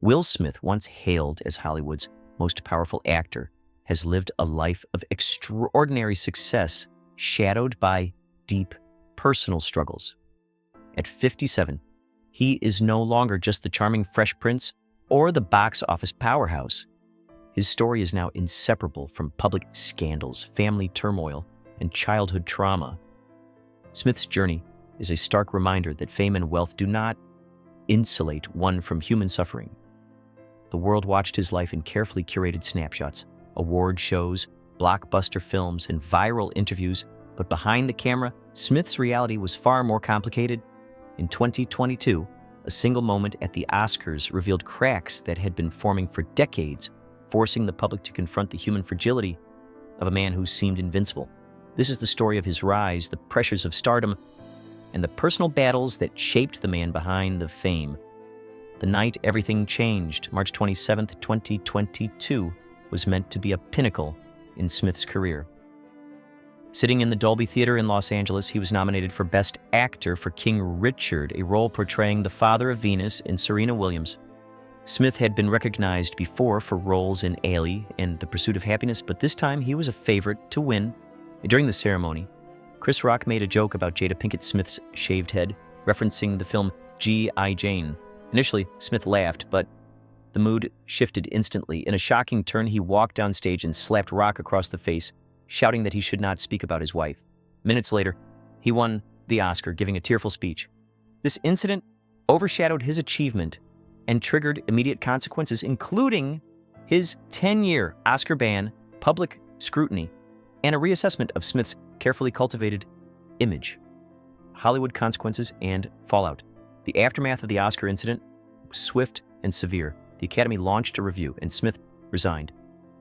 Will Smith, once hailed as Hollywood's most powerful actor, has lived a life of extraordinary success shadowed by deep personal struggles. At 57, he is no longer just the charming Fresh Prince or the box office powerhouse. His story is now inseparable from public scandals, family turmoil, and childhood trauma. Smith's journey is a stark reminder that fame and wealth do not insulate one from human suffering. The world watched his life in carefully curated snapshots, award shows, blockbuster films, and viral interviews, but behind the camera, Smith's reality was far more complicated. In 2022, a single moment at the Oscars revealed cracks that had been forming for decades, forcing the public to confront the human fragility of a man who seemed invincible. This is the story of his rise, the pressures of stardom, and the personal battles that shaped the man behind the fame. The night everything changed, March 27, 2022, was meant to be a pinnacle in Smith's career. Sitting in the Dolby Theater in Los Angeles, he was nominated for Best Actor for King Richard, a role portraying the father of Venus in Serena Williams. Smith had been recognized before for roles in Ali and The Pursuit of Happiness, but this time he was a favorite to win. During the ceremony, Chris Rock made a joke about Jada Pinkett Smith's shaved head, referencing the film G.I. Jane. Initially, Smith laughed, but the mood shifted instantly. In a shocking turn, he walked down stage and slapped Rock across the face, shouting that he should not speak about his wife. Minutes later, he won the Oscar, giving a tearful speech. This incident overshadowed his achievement and triggered immediate consequences, including his 10-year Oscar ban, public scrutiny, and a reassessment of Smith's carefully cultivated image. Hollywood consequences and fallout. The aftermath of the Oscar incident was swift and severe. The Academy launched a review, and Smith resigned.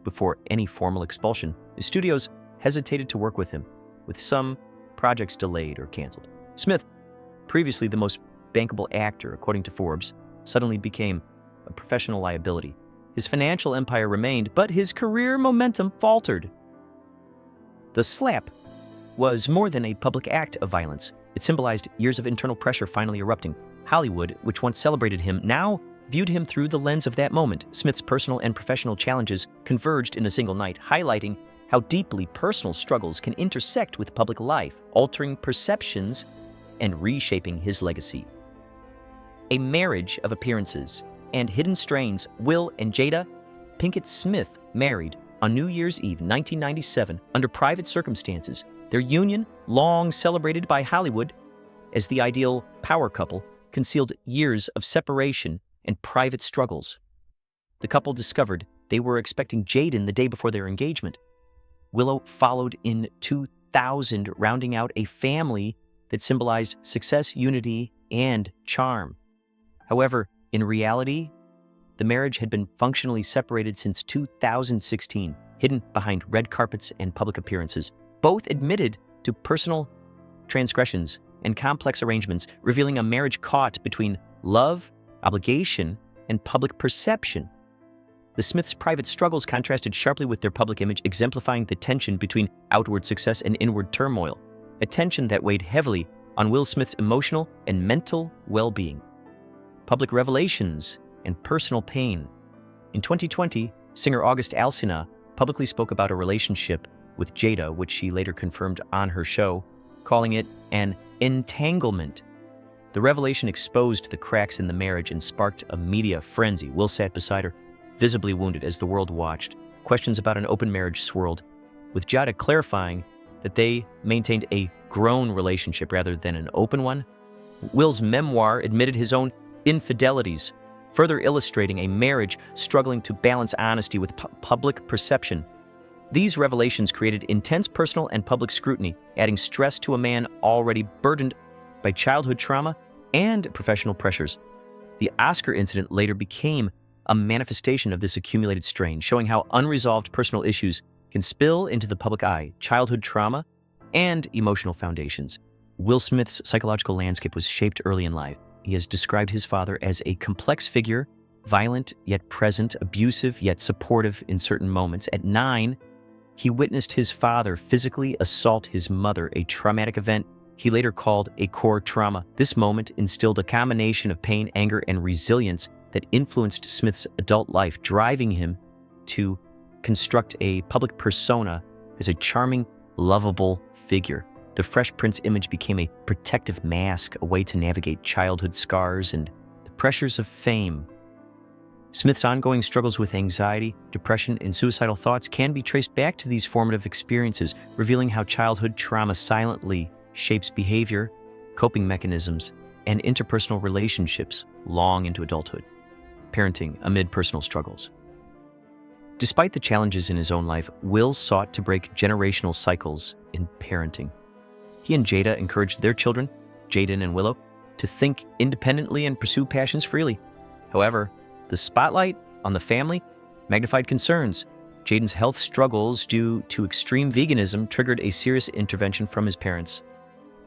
Before any formal expulsion, the studios hesitated to work with him, with some projects delayed or canceled. Smith, previously the most bankable actor, according to Forbes, suddenly became a professional liability. His financial empire remained, but his career momentum faltered. The slap was more than a public act of violence. It symbolized years of internal pressure finally erupting. Hollywood, which once celebrated him, now viewed him through the lens of that moment. Smith's personal and professional challenges converged in a single night, highlighting how deeply personal struggles can intersect with public life, altering perceptions and reshaping his legacy. A marriage of appearances and hidden strains. Will and Jada Pinkett Smith married on New Year's Eve, 1997, under private circumstances. Their union, long celebrated by Hollywood as the ideal power couple, concealed years of separation and private struggles. The couple discovered they were expecting Jaden the day before their engagement. Willow followed in 2000, rounding out a family that symbolized success, unity, and charm. However, in reality, the marriage had been functionally separated since 2016, hidden behind red carpets and public appearances. Both admitted to personal transgressions and complex arrangements, revealing a marriage caught between love, obligation, and public perception. The Smiths' private struggles contrasted sharply with their public image, exemplifying the tension between outward success and inward turmoil, a tension that weighed heavily on Will Smith's emotional and mental well-being. Public revelations and personal pain. In 2020, singer August Alsina publicly spoke about a relationship with Jada, which she later confirmed on her show, calling it an entanglement. The revelation exposed the cracks in the marriage and sparked a media frenzy. Will sat beside her, visibly wounded as the world watched. Questions about an open marriage swirled, with Jada clarifying that they maintained a grown relationship rather than an open one. Will's memoir admitted his own infidelities, further illustrating a marriage struggling to balance honesty with public perception. These revelations created intense personal and public scrutiny, adding stress to a man already burdened by childhood trauma and professional pressures. The Oscar incident later became a manifestation of this accumulated strain, showing how unresolved personal issues can spill into the public eye, childhood trauma, and emotional foundations. Will Smith's psychological landscape was shaped early in life. He has described his father as a complex figure, violent yet present, abusive yet supportive in certain moments. At 9, he witnessed his father physically assault his mother, a traumatic event he later called a core trauma. This moment instilled a combination of pain, anger, and resilience that influenced Smith's adult life, driving him to construct a public persona as a charming, lovable figure. The Fresh Prince image became a protective mask, a way to navigate childhood scars and the pressures of fame. Smith's ongoing struggles with anxiety, depression, and suicidal thoughts can be traced back to these formative experiences, revealing how childhood trauma silently shapes behavior, coping mechanisms, and interpersonal relationships long into adulthood. Parenting amid personal struggles. Despite the challenges in his own life, Will sought to break generational cycles in parenting. He and Jada encouraged their children, Jaden and Willow, to think independently and pursue passions freely. However, the spotlight on the family magnified concerns. Jaden's health struggles due to extreme veganism triggered a serious intervention from his parents.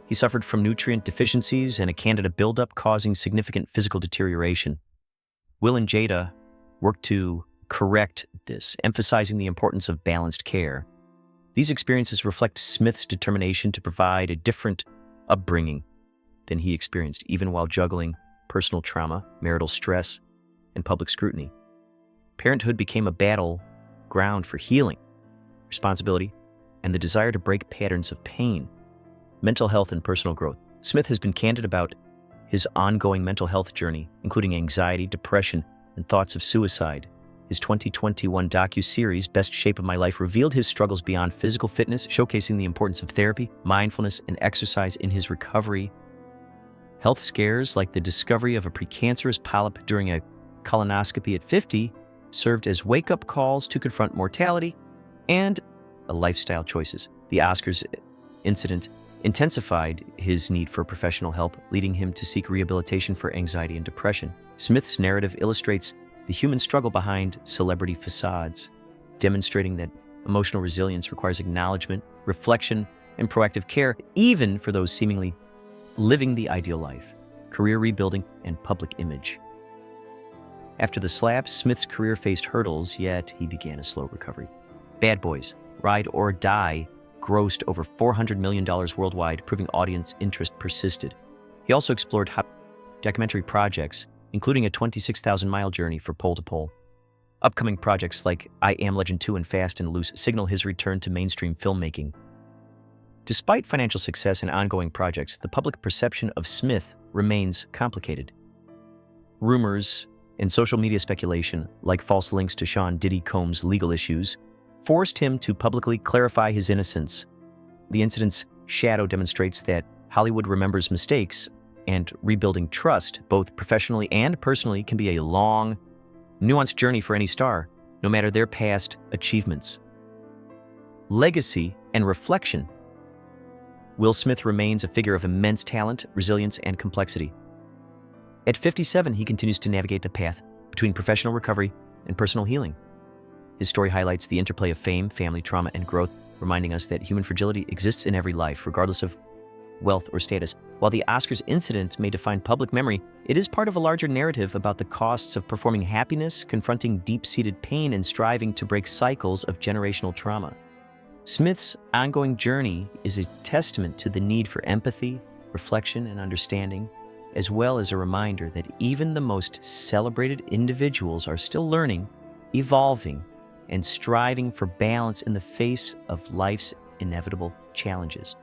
He suffered from nutrient deficiencies and a candida buildup, causing significant physical deterioration. Will and Jada worked to correct this, emphasizing the importance of balanced care. These experiences reflect Smith's determination to provide a different upbringing than he experienced, even while juggling personal trauma, marital stress, and public scrutiny. Parenthood became a battle ground for healing, responsibility, and the desire to break patterns of pain, mental health, and personal growth. Smith has been candid about his ongoing mental health journey, including anxiety, depression, and thoughts of suicide. His 2021 docu-series, Best Shape of My Life, revealed his struggles beyond physical fitness, showcasing the importance of therapy, mindfulness, and exercise in his recovery. Health scares, like the discovery of a precancerous polyp during a colonoscopy at 50, served as wake-up calls to confront mortality and lifestyle choices. The Oscars incident intensified his need for professional help, leading him to seek rehabilitation for anxiety and depression. Smith's narrative illustrates the human struggle behind celebrity facades, demonstrating that emotional resilience requires acknowledgement, reflection, and proactive care, even for those seemingly living the ideal life, career rebuilding, and public image. After the slap, Smith's career faced hurdles, yet he began a slow recovery. Bad Boys, Ride or Die grossed over $400 million worldwide, proving audience interest persisted. He also explored documentary projects, including a 26,000-mile journey for Pole to Pole. Upcoming projects like I Am Legend 2 and Fast and Loose signal his return to mainstream filmmaking. Despite financial success and ongoing projects, the public perception of Smith remains complicated. Rumors and social media speculation, like false links to Sean Diddy Combs' legal issues, forced him to publicly clarify his innocence. The incident's shadow demonstrates that Hollywood remembers mistakes, and rebuilding trust, both professionally and personally, can be a long, nuanced journey for any star, no matter their past achievements. Legacy and reflection. Will Smith remains a figure of immense talent, resilience, and complexity. At 57, he continues to navigate the path between professional recovery and personal healing. His story highlights the interplay of fame, family, trauma, and growth, reminding us that human fragility exists in every life, regardless of wealth or status. While the Oscars incident may define public memory, it is part of a larger narrative about the costs of performing happiness, confronting deep-seated pain, and striving to break cycles of generational trauma. Smith's ongoing journey is a testament to the need for empathy, reflection, and understanding, as well as a reminder that even the most celebrated individuals are still learning, evolving, and striving for balance in the face of life's inevitable challenges.